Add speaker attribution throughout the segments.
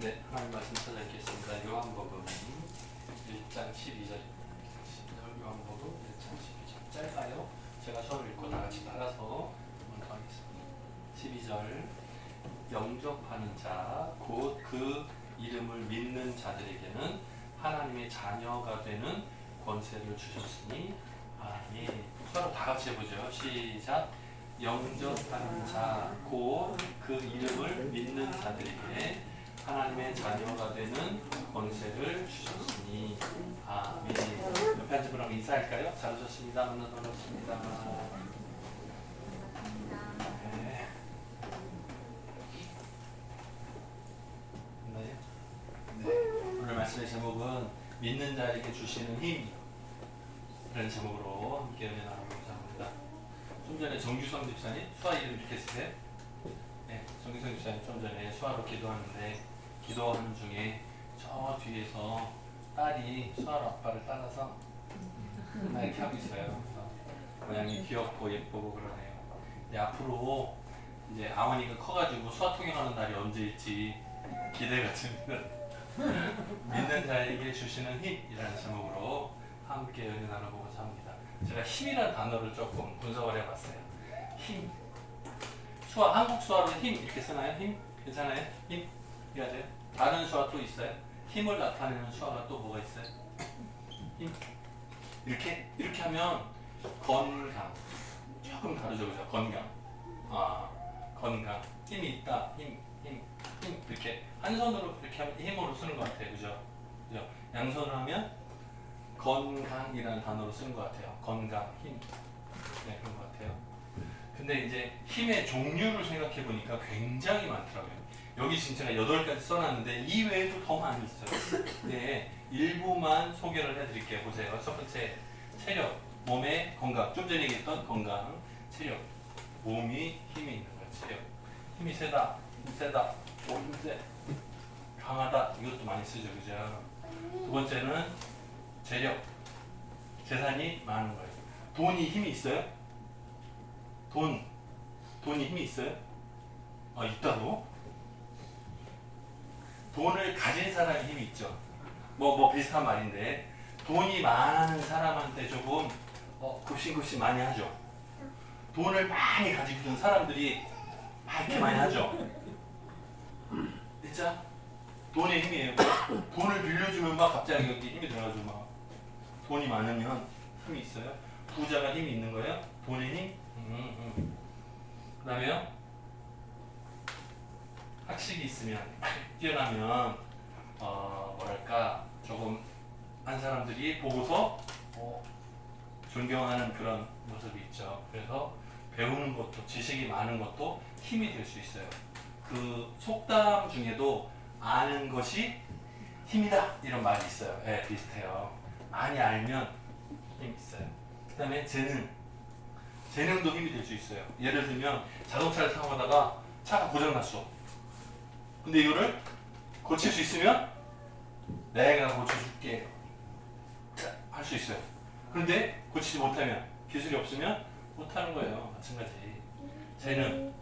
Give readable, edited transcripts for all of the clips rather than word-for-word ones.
Speaker 1: 네, 하나님 말씀 찾아뵙겠습니다. 요한복음 1장 12절입니다. 12절 요한복음 1장 12절. 짧아요. 제가 저를 읽고 다 같이 따라서 한번 더 하겠습니다. 12절. 영접하는 자, 곧 그 이름을 믿는 자들에게는 하나님의 자녀가 되는 권세를 주셨으니 아멘. 서로 다 같이 해보죠. 시작. 영접하는 자, 곧 그 이름을 믿는 자들에게 하나님의 자녀가 되는 권세를 주셨으니 아멘. 옆에 앉은 분하고 인사할까요? 잘 오셨습니다. 만나서 반갑습니다. 네. 네. 오늘 말씀의 제목은 믿는 자에게 주시는 힘이라는 제목으로 함께 은혜 나누고자 합니다. 좀 전에 정규성 집사님 수아 이름 이렇게 쓰세요? 네, 정규성 집사님 좀 전에 수아로 기도하는데 기도하는 중에 저 뒤에서 딸이 수아로 아빠를 따라서 이렇게 하고 있어요. 그래서 모양이 귀엽고 예쁘고 그러네요. 근데 앞으로 이제 아원이가 커가지고 수아 통역하는 날이 언제일지 기대가 됩니다. 믿는 자에게 주시는 힘이라는 제목으로 함께 은혜 나눠보고자 합니다. 제가 힘이라는 단어를 조금 분석을 해봤어요. 힘. 수아, 한국 수아로 힘 이렇게 쓰나요? 힘? 괜찮아요? 힘? 해야 돼요? 다른 수아 또 있어요? 힘을 나타내는 수아가 또 뭐가 있어요? 힘? 이렇게 하면 건강. 조금 다르죠, 그죠? 건강. 건강. 힘이 있다. 힘. 이렇게 한 손으로 이렇게 하면 힘으로 쓰는 것 같아요, 그죠? 양손으로 하면 건강이라는 단어로 쓰는 것 같아요. 건강, 힘. 네, 그런 것 같아요. 근데 이제 힘의 종류를 생각해 보니까 굉장히 많더라고요. 여기 지금 제가 8가지 써놨는데 이 외에도 더 많이 있어요. 네, 일부만 소개를 해드릴게요. 보세요. 첫 번째, 체력, 몸의 건강. 좀 전에 얘기했던 건강, 체력. 몸이 힘이 있는 거예요. 체력. 힘이 세다, 힘세다, 힘세, 강하다. 이것도 많이 쓰죠, 그죠? 두 번째는 재력, 재산이 많은 거예요. 돈이 힘이 있어요? 돈이 힘이 있어요? 있다고? 돈을 가진 사람이 힘이 있죠. 뭐 비슷한 말인데 돈이 많은 사람한테 조금 굽신굽신 많이 하죠. 돈을 많이 가지고 있는 사람들이 이렇게 많이 하죠. 진짜 돈의 힘이에요. 돈을 빌려주면 막 갑자기 여기 힘이 들어가지고 막 돈이 많으면 힘이 있어요. 부자가 힘이 있는 거예요. 돈의 힘. 그 다음에요. 학식이 있으면 뛰어나면 뭐랄까 조금 한 사람들이 보고서 존경하는 그런 모습이 있죠. 그래서 배우는 것도 지식이 많은 것도 힘이 될 수 있어요. 그 속담 중에도 아는 것이 힘이다 이런 말이 있어요. 네, 비슷해요. 많이 알면 힘이 있어요. 그 다음에 재능도 힘이 될 수 있어요. 예를 들면 자동차를 사용하다가 차가 고장났어. 근데 이거를 고칠 수 있으면 내가 고쳐줄게 할 수 있어요. 그런데 고치지 못하면 기술이 없으면 못하는 거예요. 마찬가지. 재능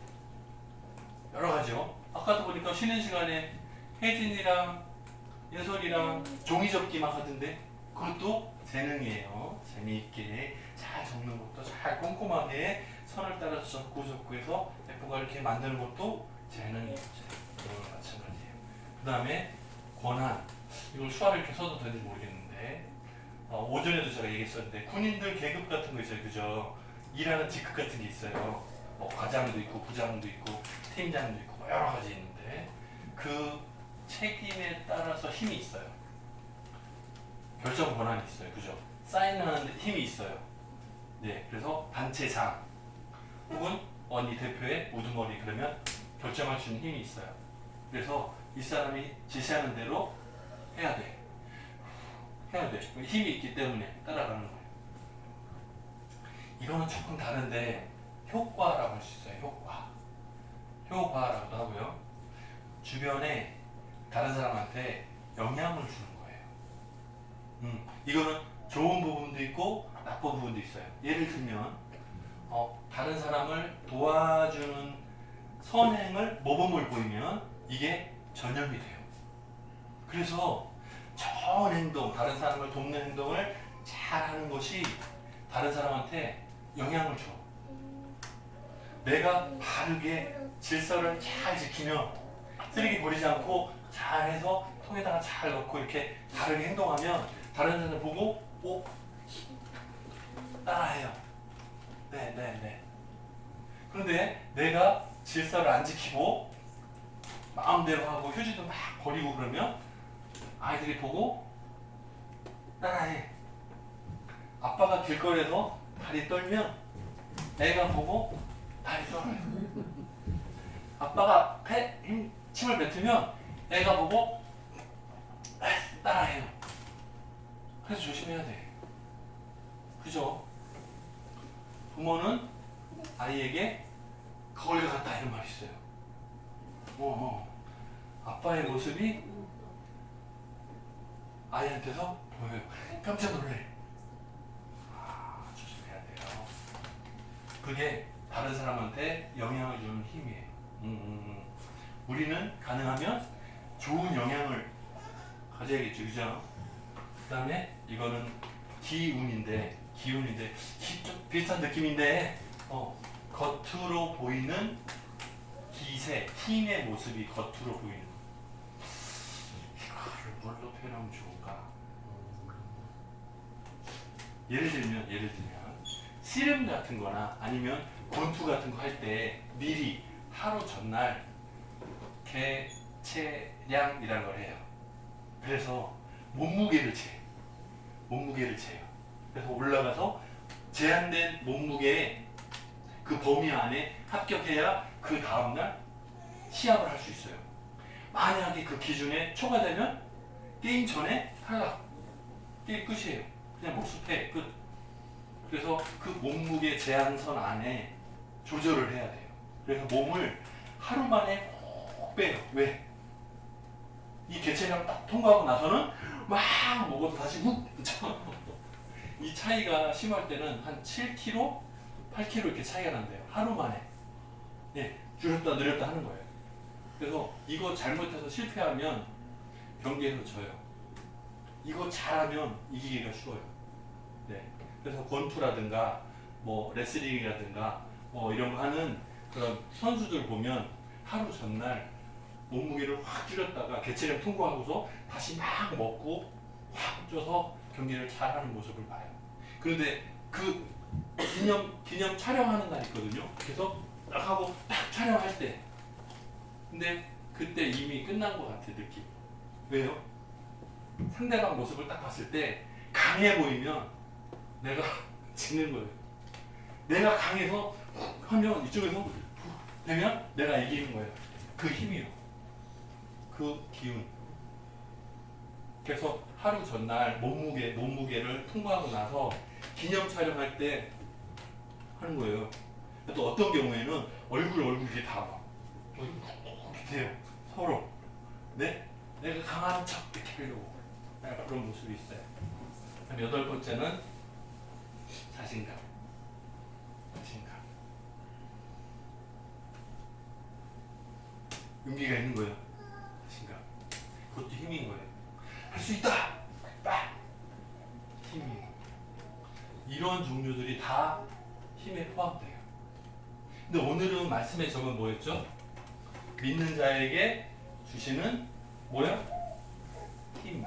Speaker 1: 여러 가지요. 아까도 보니까 쉬는 시간에 혜진이랑 예솔이랑 종이접기 막 하던데 그것도 재능이에요. 재미있게 잘 적는 것도 잘 꼼꼼하게 선을 따라서 적고 해서 예쁘게 이렇게 만드는 것도 재능이에요. 마찬가지예요. 그 다음에 권한. 이걸 수화를 이렇게 써도 되는지 모르겠는데 오전에도 제가 얘기했었는데 군인들 계급 같은 거 있어요. 그죠? 일하는 직급 같은 게 있어요. 과장도 있고 부장도 있고 팀장도 있고 여러 가지 있는데 그 책임에 따라서 힘이 있어요. 결정 권한이 있어요. 그죠? 사인하는데 힘이 있어요. 네, 그래서 단체장 혹은 이 대표의 우두머리 그러면 결정할 수 있는 힘이 있어요. 그래서 이 사람이 지시하는 대로 해야 돼. 힘이 있기 때문에 따라가는 거예요. 이거는 조금 다른데 효과라고 할 수 있어요. 효과라고도 하고요. 주변에 다른 사람한테 영향을 주는 거예요. 이거는 좋은 부분도 있고 나쁜 부분도 있어요. 예를 들면 다른 사람을 도와주는 선행을 모범을 보이면 이게 전염이 돼요. 그래서 좋은 행동, 다른 사람을 돕는 행동을 잘하는 것이 다른 사람한테 영향을 줘. 내가 바르게 질서를 잘 지키며 쓰레기 버리지 않고 잘해서 통에다가 잘 넣고 이렇게 바르게 행동하면 다른 사람을 보고 따라해요. 네. 그런데 내가 질서를 안 지키고 마음대로 하고 휴지도 막 버리고 그러면 아이들이 보고 따라해. 아빠가 길거리에서 다리 떨면 애가 보고 다리 떨어요. 아빠가 침을 뱉으면 애가 보고 따라해요. 그래서 조심해야 돼. 그죠? 부모는 아이에게 거울 같다 이런 말이 있어요. 아빠의 모습이 아이한테서 보여요. 깜짝 놀래. 조심해야 돼요. 그게 다른 사람한테 영향을 주는 힘이에요. 우리는 가능하면 좋은 영향을 가져야겠죠, 그죠? 그 다음에 이거는 기운인데 좀 비슷한 느낌인데 겉으로 보이는 기세, 힘의 모습이 겉으로 보이는. 이거를 뭘로 표현하면 좋을까? 예를 들면 씨름 같은 거나 아니면 권투 같은 거 할 때 미리 하루 전날 개체량이라는 걸 해요. 그래서 몸무게를 재요. 그래서 올라가서 제한된 몸무게의 그 범위 안에 합격해야 그 다음날 시합을 할 수 있어요. 만약에 그 기준에 초과되면 게임 전에 탈락. 게임 끝이에요. 그냥 목수패 끝. 그래서 그 몸무게 제한선 안에 조절을 해야 돼요. 그래서 몸을 하루 만에 꼭 빼요. 왜? 이 개체량 딱 통과하고 나서는 막 먹어도 다시 훅. 이 차이가 심할 때는 한 7kg, 8kg 이렇게 차이가 난대요. 하루 만에. 네, 줄였다 늘렸다 하는 거예요. 그래서 이거 잘못해서 실패하면 경기에서 져요. 이거 잘하면 이기기가 쉬워요. 네. 그래서 권투라든가 뭐 레슬링이라든가 뭐 이런 거 하는 그런 선수들 보면 하루 전날 몸무게를 확 줄였다가 개체량 통과하고서 다시 막 먹고 확 쪄서 경기를 잘하는 모습을 봐요. 그런데 그 기념 촬영하는 날 있거든요. 그래서 딱 하고 딱 촬영할 때 근데 그때 이미 끝난 것 같아 느낌. 왜요? 상대방 모습을 딱 봤을 때 강해 보이면 내가 지는 거예요. 내가 강해서 하면 이쪽에서 되면 내가 이기는 거예요. 그 힘이요. 그 기운. 그래서 하루 전날 몸무게를 통과하고 나서 기념 촬영할 때 하는 거예요. 또 어떤 경우에는 얼굴이 다 막 이렇게 돼요. 서로. 네? 내가 강한 척 이렇게 하려고. 그런 모습이 있어요. 그럼 8번째는 자신감. 용기가 있는 거예요. 자신감. 그것도 힘인 거예요. 할 수 있다! 빡! 힘이. 이런 종류들이 다 힘에 포함돼요. 근데 오늘은 말씀의 점은 뭐였죠? 믿는 자에게 주시는 뭐야? 힘.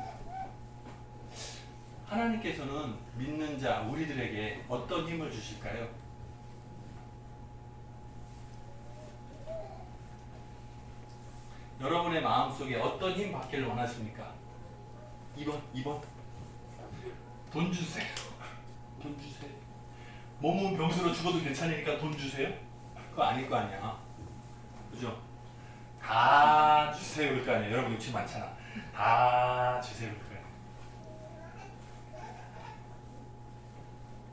Speaker 1: 하나님께서는 믿는 자, 우리들에게 어떤 힘을 주실까요? 여러분의 마음속에 어떤 힘 받기를 원하십니까? 2번. 돈 주세요. 돈 주세요. 몸은 병들어 죽어도 괜찮으니까 돈 주세요? 그거 아닐 거 아니야. 그죠? 다 주세요 그럴 거 아니에요. 여러분 욕심 많잖아. 다 주세요 그럴 거예요.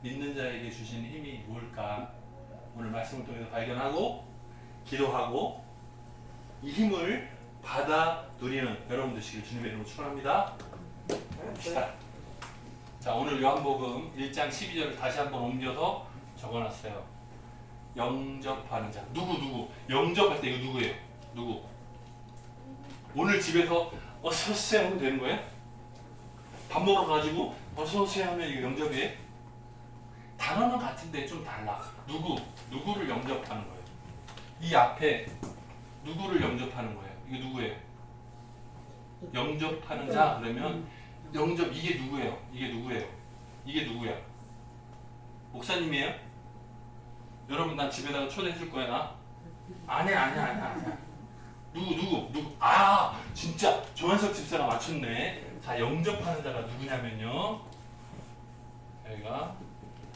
Speaker 1: 믿는 자에게 주신 힘이 뭘까? 오늘 말씀을 통해서 발견하고 기도하고 이 힘을 받아 누리는 여러분 되시길 주님의 이름으로 축원합니다. 봅시다. 자, 오늘 요한복음 1장 12절을 다시 한번 옮겨서 적어놨어요. 영접하는 자. 누구? 영접할 때 이거 누구예요? 누구? 오늘 집에서 어서 오세요 하면 되는 거예요? 밥 먹으러 가지고 어서 오세요 하면 이거 영접이에요? 단어는 같은데 좀 달라. 누구를 영접하는 거예요? 이 앞에 누구를 영접하는 거예요? 이게 누구예요? 영접하는 자 그러면 영접 이게 누구예요? 이게 누구예요? 이게 누구야? 목사님이에요? 여러분 난 집에다가 초대해 줄 거야 나? 아니야. 누구? 아 진짜 조한석 집사가 맞췄네. 자 영접하는 자가 누구냐면요. 여기가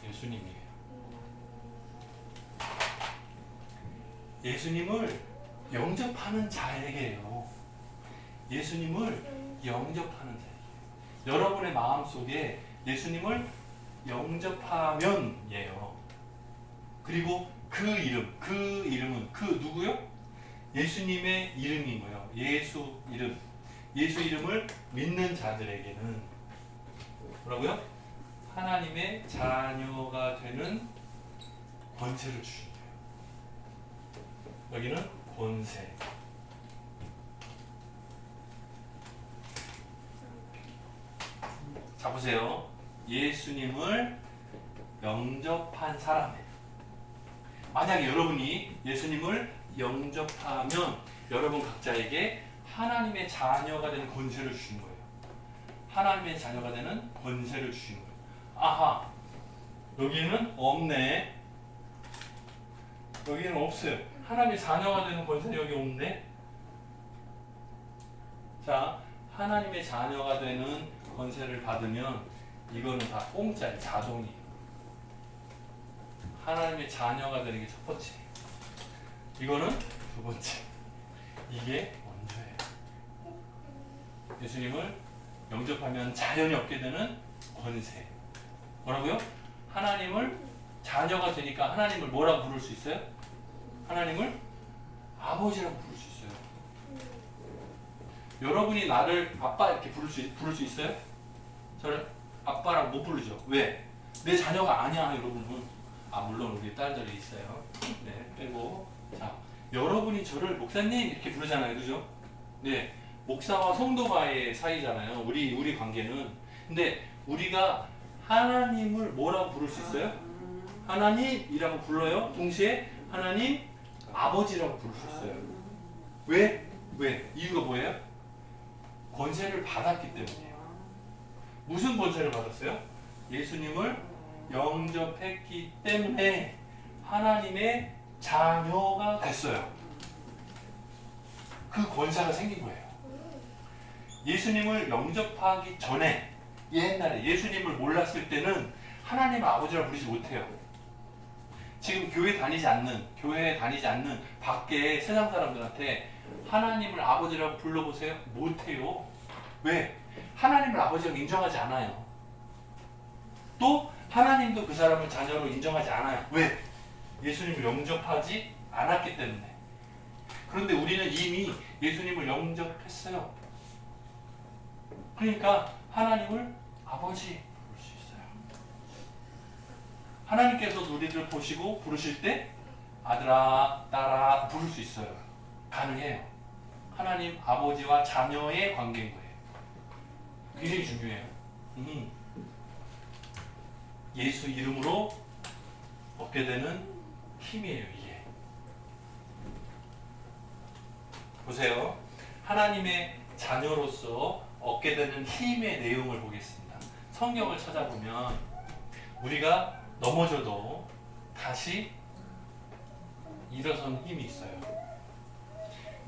Speaker 1: 예수님이에요. 예수님을 영접하는 자에게요. 예수님을 영접하는 자에게. 여러분의 마음속에 예수님을 영접하면이에요. 그리고 그 이름은 그 누구요? 예수님의 이름인 거예요. 예수 이름. 예수 이름을 믿는 자들에게는 뭐라고요? 하나님의 자녀가 되는 권세를 주신대요. 여기는 권세. 자 보세요. 예수님을 영접한 사람이에요. 만약에 여러분이 예수님을 영접하면 여러분 각자에게 하나님의 자녀가 되는 권세를 주신 거예요. 하나님의 자녀가 되는 권세를 주신 거예요. 아하, 여기는 없네. 여기는 없어요. 하나님의 자녀가 되는 권세는 여기 없네. 자, 하나님의 자녀가 되는 권세를 받으면 이거는 다 공짜예요. 자동이에요. 하나님의 자녀가 되는 게 첫 번째. 이거는 두 번째. 이게 먼저예요. 예수님을 영접하면 자연히 얻게 되는 권세. 뭐라고요? 하나님을 자녀가 되니까 하나님을 뭐라고 부를 수 있어요? 하나님을 아버지라고 부를 수 있어요. 여러분이 나를 아빠 이렇게 부를 수 있어요? 저를 아빠라고 못 부르죠. 왜? 내 자녀가 아니야, 여러분은. 아, 물론 우리 딸들이 있어요. 네, 빼고. 자, 여러분이 저를 목사님 이렇게 부르잖아요. 그죠? 네, 목사와 성도와의 사이잖아요. 우리 관계는. 근데 우리가 하나님을 뭐라고 부를 수 있어요? 하나님이라고 불러요. 동시에 하나님 아버지라고 부를 수 있어요. 왜? 이유가 뭐예요? 권세를 받았기 때문이에요. 무슨 권세를 받았어요? 예수님을 영접했기 때문에 하나님의 자녀가 됐어요. 그 권세가 생긴 거예요. 예수님을 영접하기 전에 옛날에 예수님을 몰랐을 때는 하나님 아버지라고 부르지 못해요. 지금 교회에 다니지 않는 밖에 세상 사람들한테 하나님을 아버지라고 불러보세요. 못해요. 왜? 하나님을 아버지라고 인정하지 않아요. 또 하나님도 그 사람을 자녀로 인정하지 않아요. 왜? 예수님을 영접하지 않았기 때문에. 그런데 우리는 이미 예수님을 영접했어요. 그러니까 하나님을 아버지 부를 수 있어요. 하나님께서도 우리를 보시고 부르실 때 아들아, 딸아 부를 수 있어요. 가능해요. 하나님 아버지와 자녀의 관계인 거예요. 굉장히 중요해요. 예수 이름으로 얻게 되는 힘이에요, 이게. 보세요. 하나님의 자녀로서 얻게 되는 힘의 내용을 보겠습니다. 성경을 찾아보면 우리가 넘어져도 다시 일어서는 힘이 있어요.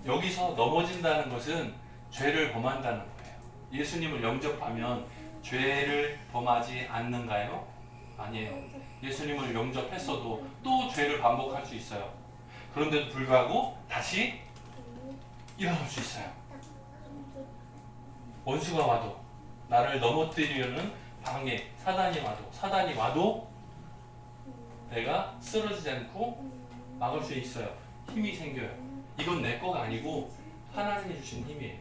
Speaker 1: 여기서 넘어진다는 것은 죄를 범한다는 거예요. 예수님을 영접하면 죄를 범하지 않는가요? 아니에요. 예수님을 영접했어도 또 죄를 반복할 수 있어요. 그런데도 불구하고 다시 일어날 수 있어요. 원수가 와도 나를 넘어뜨리려는 방해 사단이 와도 내가 쓰러지지 않고 막을 수 있어요. 힘이 생겨요. 이건 내 거가 아니고 하나님이 주신 힘이에요.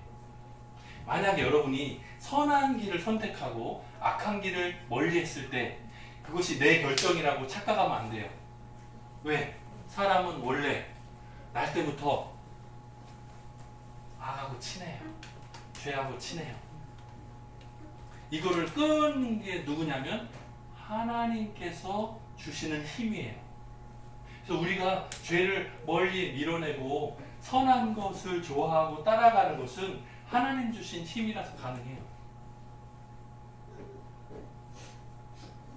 Speaker 1: 만약에 여러분이 선한 길을 선택하고 악한 길을 멀리 했을 때 그것이 내 결정이라고 착각하면 안 돼요. 왜? 사람은 원래 날 때부터 악하고 친해요. 죄하고 친해요. 이거를 끊는 게 누구냐면 하나님께서 주시는 힘이에요. 그래서 우리가 죄를 멀리 밀어내고 선한 것을 좋아하고 따라가는 것은 하나님 주신 힘이라서 가능해요.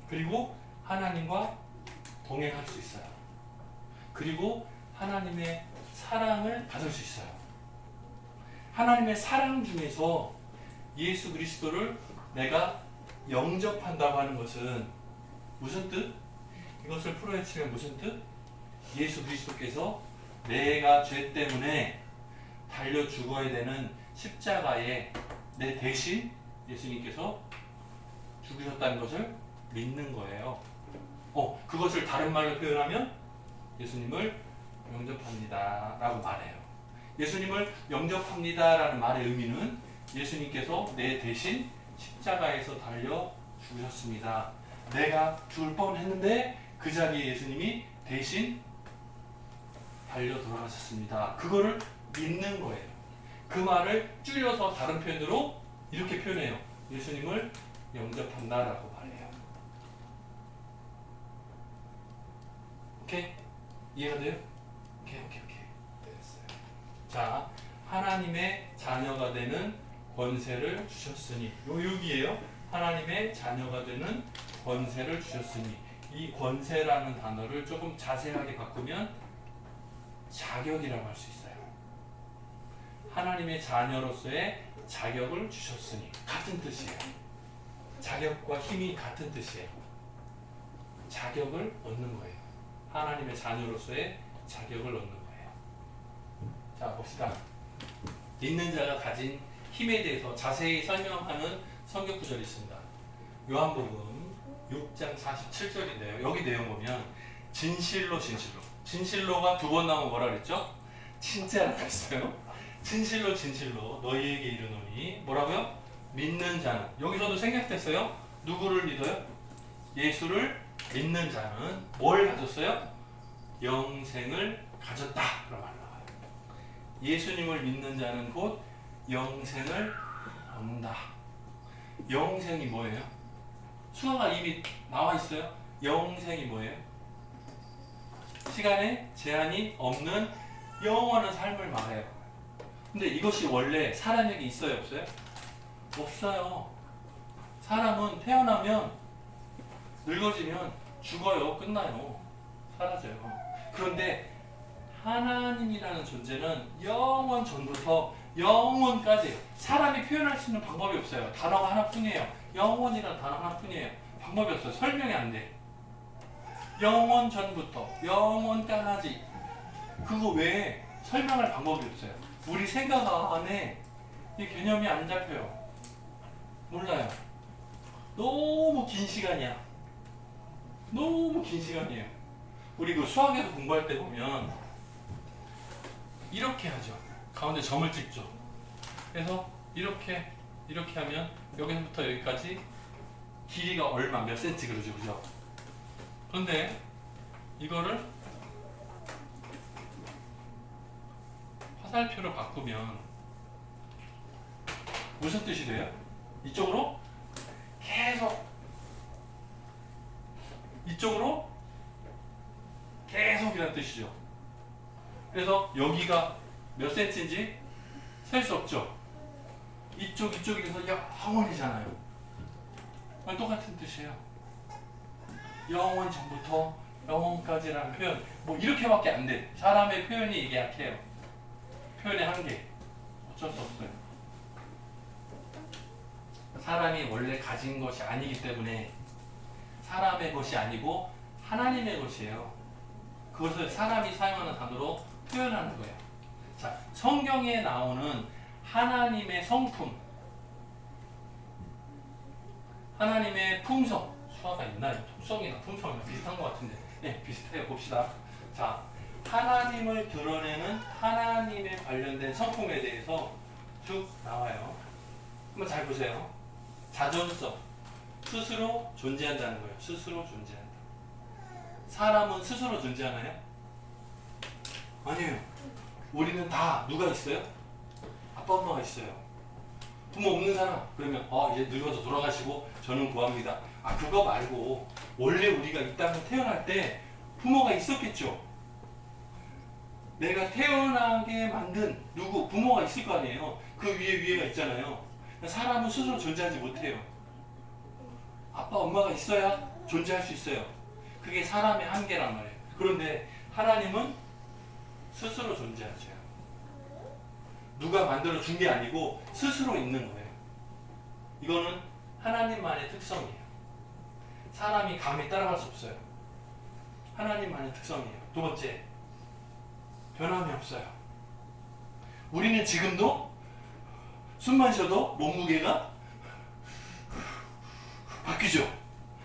Speaker 1: 그리고 하나님과 동행할 수 있어요. 그리고 하나님의 사랑을 받을 수 있어요. 하나님의 사랑 중에서 예수 그리스도를 내가 영접한다고 하는 것은 무슨 뜻? 이것을 풀어헤치면 무슨 뜻? 예수 그리스도께서 내가 죄 때문에 달려 죽어야 되는 십자가에 내 대신 예수님께서 죽으셨다는 것을 믿는 거예요. 그것을 다른 말로 표현하면 예수님을 영접합니다 라고 말해요. 예수님을 영접합니다 라는 말의 의미는 예수님께서 내 대신 십자가에서 달려 죽으셨습니다. 내가 죽을 뻔했는데 그 자리에 예수님이 대신 달려 돌아가셨습니다. 그거를 믿는 거예요. 그 말을 줄여서 다른 표현으로 이렇게 표현해요. 예수님을 영접한다라고 말해요. 오케이? 이해가 돼요? 오케이. 됐어요. 자, 하나님의 자녀가 되는 권세를 주셨으니 여기에요. 하나님의 자녀가 되는 권세를 주셨으니 이 권세라는 단어를 조금 자세하게 바꾸면 자격이라고 할 수 있어요. 하나님의 자녀로서의 자격을 주셨으니 같은 뜻이에요. 자격과 힘이 같은 뜻이에요. 자격을 얻는 거예요. 하나님의 자녀로서의 자격을 얻는 거예요. 자, 봅시다. 믿는 자가 가진 힘에 대해서 자세히 설명하는 성경 구절이 있습니다. 요한복음 6장 47절인데요. 여기 내용 보면 진실로가 두 번 나오면 뭐라 그랬죠? 진짜라고 했어요. 진실로 너희에게 이르노니 뭐라고요? 믿는 자는 여기서도 생략됐어요. 누구를 믿어요? 예수를 믿는 자는 뭘 가졌어요? 영생을 가졌다 그런 말 나와요. 예수님을 믿는 자는 곧 영생을 얻는다. 영생이 뭐예요? 수화가 이미 나와 있어요. 영생이 뭐예요? 시간에 제한이 없는 영원한 삶을 말해요. 근데 이것이 원래 사람에게 있어요, 없어요? 없어요. 사람은 태어나면 늙어지면 죽어요. 끝나요. 사라져요. 그런데 하나님이라는 존재는 영원 전부터 영원까지 사람이 표현할 수 있는 방법이 없어요. 단어가 하나뿐이에요. 영원이라는 단어 하나뿐이에요. 방법이 없어요. 설명이 안 돼. 영원 전부터 영원까지 그거 외에 설명할 방법이 없어요. 우리 생각 안에 이 개념이 안 잡혀요. 몰라요. 너무 긴 시간이야. 너무 긴 시간이에요. 우리 그 수학에서 공부할 때 보면 이렇게 하죠. 가운데 점을 찍죠. 그래서 이렇게 하면 여기서부터 여기까지 길이가 얼마 몇 센치 그러죠, 그죠? 그런데 이거를 화살표로 바꾸면 무슨 뜻이 돼요? 이쪽으로 계속 이라는 뜻이죠. 그래서 여기가 몇 센치인지 셀 수 없죠. 이쪽이 돼서 영원이잖아요. 똑같은 뜻이에요. 영원 전부터 영원까지라는 표현 뭐 이렇게밖에 안 돼. 사람의 표현이 이게 약해요. 표현의 한계. 어쩔 수 없어요. 사람이 원래 가진 것이 아니기 때문에 사람의 것이 아니고 하나님의 것이에요. 그것을 사람이 사용하는 단어로 표현하는 거예요. 자, 성경에 나오는 하나님의 성품, 하나님의 품성, 수화가 있나요? 품성이나 품성이나 비슷한 것 같은데, 네, 비슷해요. 봅시다. 자, 하나님을 드러내는 하나님에 관련된 성품에 대해서 쭉 나와요. 한번 잘 보세요. 자존성, 스스로 존재한다는 거예요. 스스로 존재한다. 사람은 스스로 존재하나요? 아니에요. 우리는 다 누가 있어요? 아빠 엄마가 있어요. 부모 없는 사람 그러면 이제 늙어서 돌아가시고 저는 구합니다. 그거 말고 원래 우리가 이 땅에 태어날 때 부모가 있었겠죠. 내가 태어나게 만든 누구 부모가 있을 거 아니에요. 그 위에가 있잖아요. 사람은 스스로 존재하지 못해요. 아빠 엄마가 있어야 존재할 수 있어요. 그게 사람의 한계란 말이에요. 그런데 하나님은 스스로 존재하죠. 누가 만들어 준 게 아니고 스스로 있는 거예요. 이거는 하나님만의 특성이에요. 사람이 감히 따라갈 수 없어요. 하나님만의 특성이에요. 두 번째, 변함이 없어요. 우리는 지금도 숨만 쉬어도 몸무게가 바뀌죠.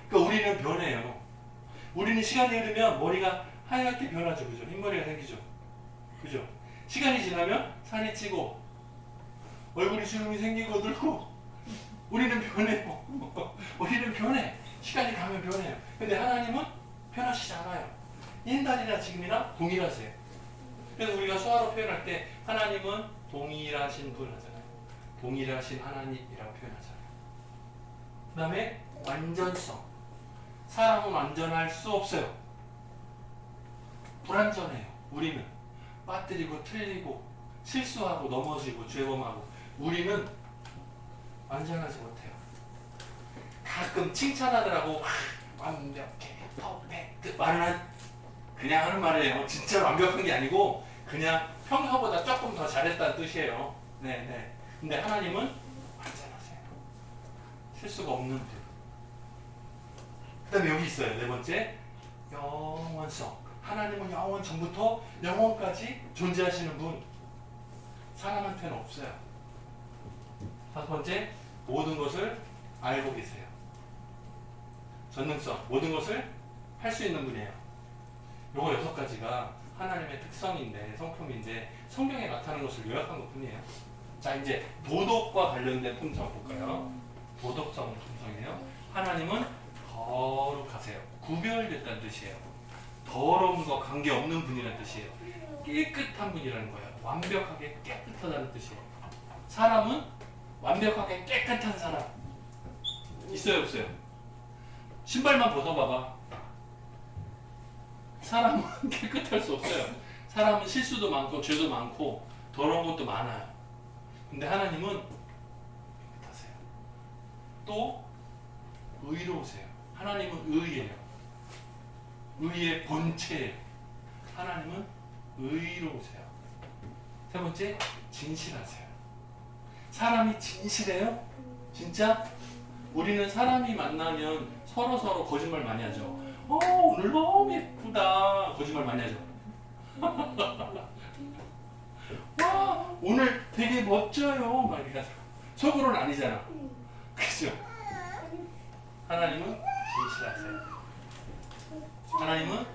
Speaker 1: 그러니까 우리는 변해요. 우리는 시간이 흐르면 머리가 하얗게 변하죠. 그죠? 흰머리가 생기죠. 그죠? 시간이 지나면 살이 찌고 얼굴이 주름이 생기고 늙고 우리는 변해요. 우리는 변해. 시간이 가면 변해요. 근데 하나님은 변하시지 않아요. 옛날이나 지금이나 동일하세요. 그래서 우리가 수화로 표현할 때 하나님은 동일하신 분 하잖아요. 동일하신 하나님이라고 표현하잖아요. 그 다음에 완전성. 사람은 완전할 수 없어요. 불완전해요. 우리는 빠뜨리고 틀리고 실수하고 넘어지고 죄범하고 우리는 완전하지 못해요. 가끔 칭찬하더라고 완벽해, 퍼펙트 말은 그냥 하는 말이에요. 진짜 완벽한 게 아니고 그냥 평소보다 조금 더 잘했다는 뜻이에요. 네. 근데 하나님은 완전하세요. 실수가 없는 분. 그 다음에 여기 있어요. 네 번째, 영원성. 하나님은 영원 전부터 영원까지 존재하시는 분. 사람한테는 없어요. 다섯 번째, 모든 것을 알고 계세요. 전능성. 모든 것을 할 수 있는 분이에요. 요거 6가지가 하나님의 특성인데, 성품인데 성경에 나타나는 것을 요약한 것 뿐이에요. 자, 이제 도덕과 관련된 품성 볼까요? 도덕성 품성이에요. 하나님은 거룩하세요. 구별됐다는 뜻이에요. 더러움과 관계없는 분이라는 뜻이에요. 깨끗한 분이라는 거예요. 완벽하게 깨끗하다는 뜻이에요. 사람은 완벽하게 깨끗한 사람 있어요, 없어요? 신발만 벗어봐봐. 사람은 깨끗할 수 없어요. 사람은 실수도 많고 죄도 많고 더러운 것도 많아요. 근데 하나님은 깨끗하세요. 또 의로우세요. 하나님은 의예요. 의의 본체예요. 하나님은 의로우세요. 세 번째, 진실하세요. 사람이 진실해요? 진짜? 우리는 사람이 만나면 서로 거짓말 많이 하죠. 오늘 너무 예쁘다. 거짓말 많이 하죠. 와, 오늘 되게 멋져요. 막 이렇게 하죠. 속으로는 아니잖아. 그죠? 하나님은 진실하세요. 하나님은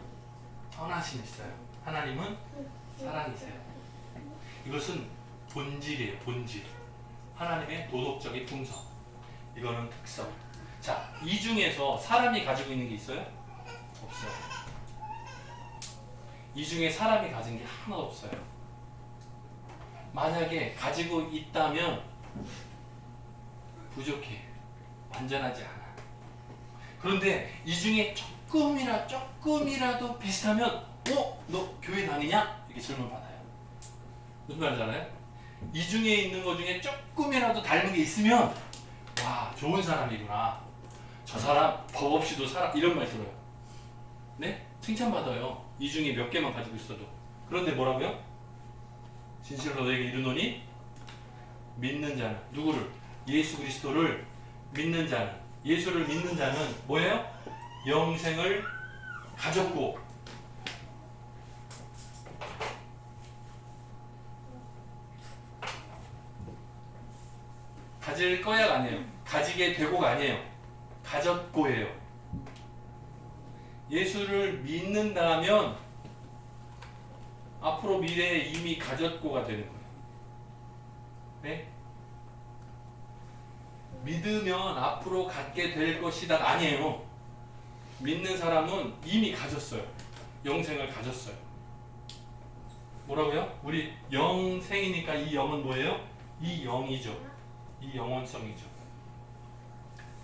Speaker 1: 선하시니시어요. 하나님은 사랑이세요. 이것은 본질이에요. 본질. 하나님의 도덕적인 품성. 이거는 특성. 자, 이 중에서 사람이 가지고 있는 게 있어요? 없어요. 이 중에 사람이 가진 게 하나도 없어요. 만약에 가지고 있다면 부족해. 완전하지 않아. 그런데 이 중에 조금이라도 비슷하면 너 교회 다니냐? 이렇게 질문 받아요. 무슨 말인지 알아요? 이 중에 있는 것 중에 조금이라도 닮은 게 있으면 와, 좋은 사람이구나. 저 사람 법 없이도 살아. 이런 말 들어요. 네? 칭찬받아요. 이 중에 몇 개만 가지고 있어도. 그런데 뭐라고요? 진실로 너에게 이르노니 믿는 자는 누구를? 예수 그리스도를 믿는 자는, 예수를 믿는 자는 뭐예요? 영생을 가졌고 가질 거야가 아니에요. 가지게 되고가 아니에요. 가졌고예요. 예수를 믿는다면 앞으로 미래에 이미 가졌고가 되는 거예요. 네? 믿으면 앞으로 갖게 될 것이다 아니에요. 믿는 사람은 이미 가졌어요. 영생을 가졌어요. 뭐라고요? 우리 영생이니까 이 영은 뭐예요? 이 영이죠. 이 영원성이죠.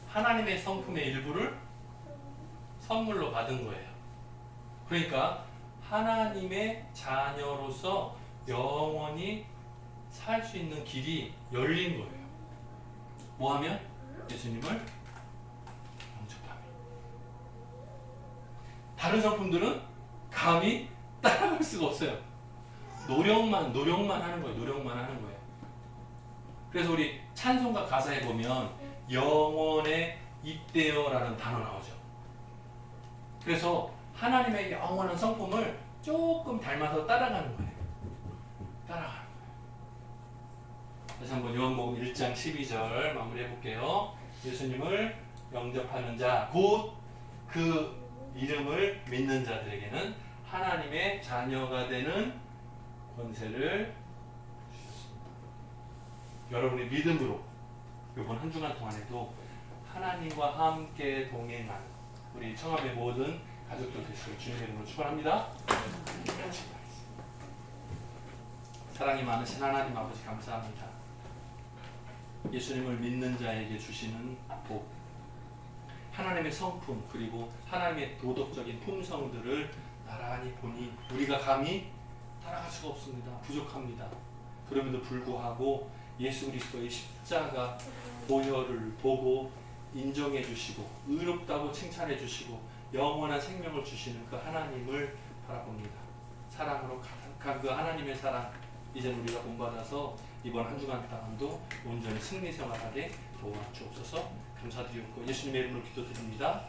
Speaker 1: 하나님의 성품의 일부를 선물로 받은 거예요. 그러니까 하나님의 자녀로서 영원히 살 수 있는 길이 열린 거예요. 뭐 하면? 예수님을 영접하면. 다른 성품들은 감히 따라갈 수가 없어요. 노력만 하는 거예요. 노력만 하는 거예요. 그래서 우리 찬송가 가사에 보면 영원에 입되어라는 단어 나오죠. 그래서 하나님의 영원한 성품을 조금 닮아서 따라가는 거예요. 따라가는 거예요. 다시 한번 요한복음 1장 12절 마무리해 볼게요. 예수님을 영접하는 자, 곧 그 이름을 믿는 자들에게는 하나님의 자녀가 되는 권세를 주셨습니다. 여러분의 믿음으로 이번 한 주간 동안에도 하나님과 함께 동행한 우리 청합의 모든 가족들 되시길 주님의 이름으로 축원합니다. 사랑이 많으신 하나님 아버지 감사합니다. 예수님을 믿는 자에게 주시는 복, 하나님의 성품 그리고 하나님의 도덕적인 품성들을 나란히 보니 우리가 감히 따라갈 수가 없습니다. 부족합니다. 그럼에도 불구하고 예수 그리스도의 십자가 보혈을 보고 인정해 주시고 의롭다고 칭찬해 주시고 영원한 생명을 주시는 그 하나님을 바라봅니다. 사랑으로 가득한 그 하나님의 사랑 이제 우리가 본받아서 이번 한 주간 동안도 온전히 승리 생활하게 도와주옵소서. 감사드리옵고 예수님의 이름으로 기도드립니다.